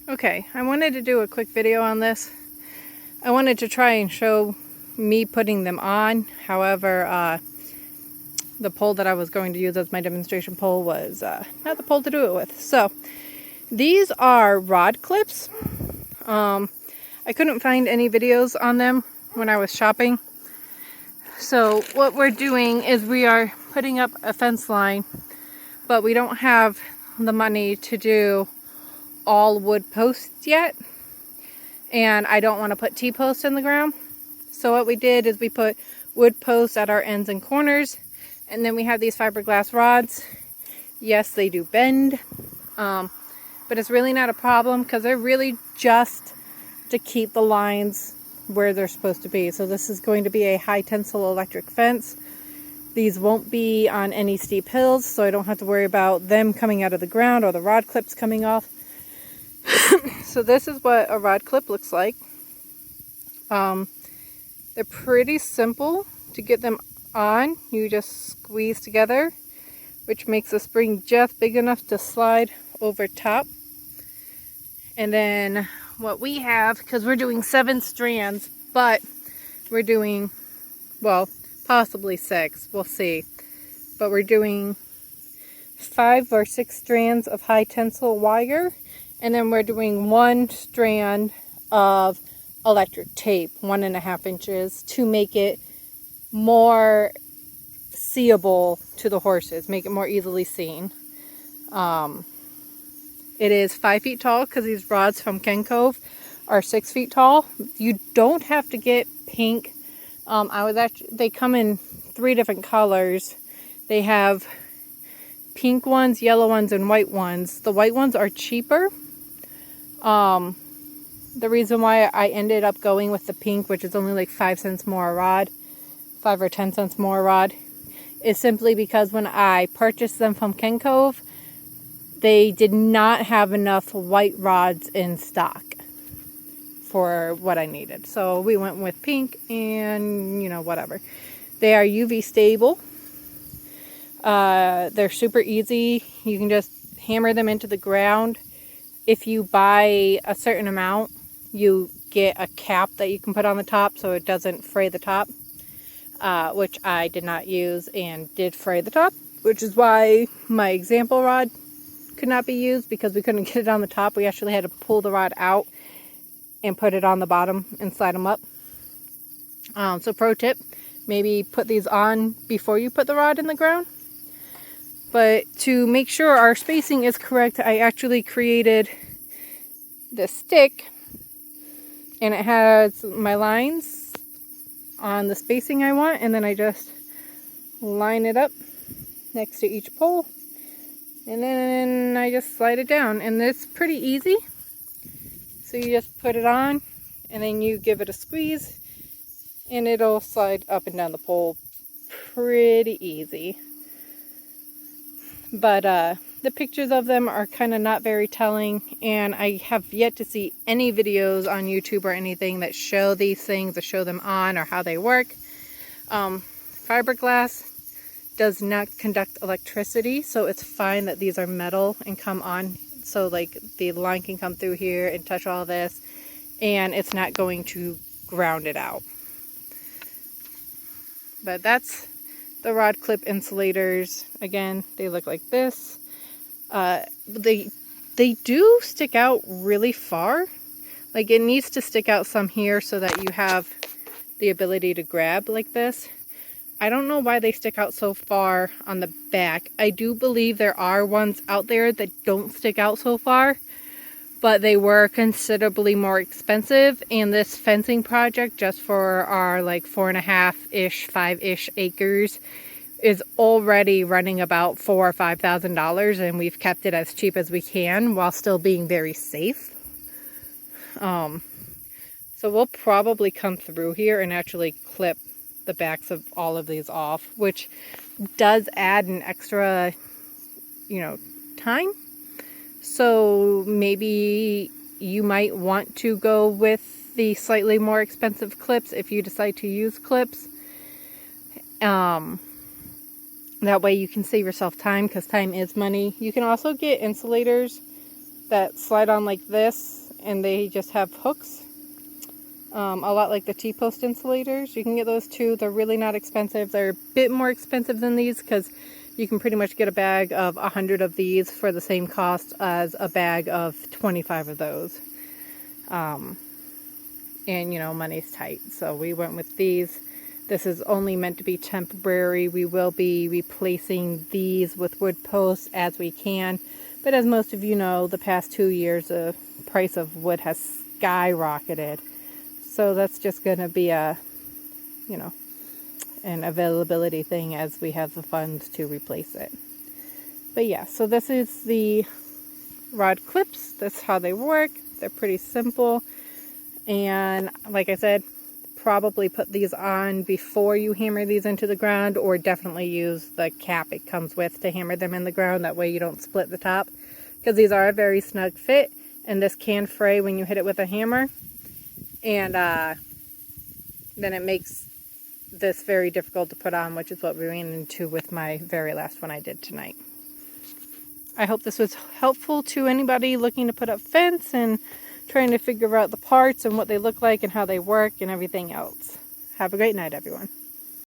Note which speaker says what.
Speaker 1: Okay, I wanted to do a quick video on this. I wanted to try and show me putting them on. However, the pole that I was going to use as my demonstration pole was not the pole to do it with. So, these are rod clips. I couldn't find any videos on them when I was shopping. So what we're doing is we are putting up a fence line, but we don't have the money to do all wood posts yet. And I don't want to put T-posts in the ground. So what we did is we put wood posts at our ends and corners. And then we have these fiberglass rods. Yes, they do bend. But it's really not a problem because they're really just to keep the lines where they're supposed to be. So this is going to be a high tensile electric fence. These won't be on any steep hills, so I don't have to worry about them coming out of the ground or the rod clips coming off. So this is what a rod clip looks like. They're pretty simple to get them on. You just squeeze together, which makes the spring just big enough to slide over top. And then what we have, because we're doing 7 strands, but we're doing, well, possibly 6, we'll see. But we're doing 5 or 6 strands of high tensile wire. And then we're doing 1 strand of electric tape, 1.5 inches, to make it more seeable to the horses, make it more easily seen. It is 5 feet tall because these rods from Ken Cove are 6 feet tall. You don't have to get pink. They come in 3 different colors. They have pink ones, yellow ones, and white ones. The white ones are cheaper. The reason why I ended up going with the pink, which is only like 5 cents more a rod, 5 or 10 cents more a rod, is simply because when I purchased them from Ken Cove, they did not have enough white rods in stock for what I needed. So we went with pink and, you know, whatever. They are UV stable. They're super easy. You can just hammer them into the ground. If you buy a certain amount, you get a cap that you can put on the top so it doesn't fray the top, which I did not use and did fray the top, which is why my example rod could not be used, because we couldn't get it on the top. We actually had to pull the rod out and put it on the bottom and slide them up. So pro tip, maybe put these on before you put the rod in the ground. But to make sure our spacing is correct, I actually created this stick, and it has my lines on the spacing I want, and then I just line it up next to each pole, and then I just slide it down, and it's pretty easy. So you just put it on, and then you give it a squeeze, and it'll slide up and down the pole pretty easy. But the pictures of them are kind of not very telling, and I have yet to see any videos on YouTube or anything that show these things, that show them on, or how they work. Fiberglass does not conduct electricity, so it's fine that these are metal and come on. So like the line can come through here and touch all this, and it's not going to ground it out. But that's the rod clip insulators. Again, they look like this. They do stick out really far. Like, it needs to stick out some here so that you have the ability to grab like this. I don't know why they stick out so far on the back. I do believe there are ones out there that don't stick out so far, but they were considerably more expensive. And this fencing project, just for our like 4.5-ish, 5-ish acres, is already running about $4,000 or $5,000, and we've kept it as cheap as we can while still being very safe. So we'll probably come through here and actually clip the backs of all of these off, which does add an extra, time. So maybe you might want to go with the slightly more expensive clips if you decide to use clips. That way you can save yourself time, because time is money. You can also get insulators that slide on like this, and they just have hooks. A lot like the T-post insulators. You can get those too. They're really not expensive. They're a bit more expensive than these because you can pretty much get a bag of 100 of these for the same cost as a bag of 25 of those. And you know, money's tight, so we went with these. This is only meant to be temporary. We will be replacing these with wood posts as we can, but as most of you know, the past 2 years the price of wood has skyrocketed, so that's just going to be a, you know, an availability thing as we have the funds to replace it. But yeah, so this is the rod clips. That's how they work. They're pretty simple. And like I said, probably put these on before you hammer these into the ground, or definitely use the cap it comes with to hammer them in the ground. That way you don't split the top, because these are a very snug fit and this can fray when you hit it with a hammer. And then it makes this very difficult to put on, which is what we ran into with my very last one I did tonight. I hope this was helpful to anybody looking to put up fence and trying to figure out the parts and what they look like and how they work and everything else. Have a great night, everyone.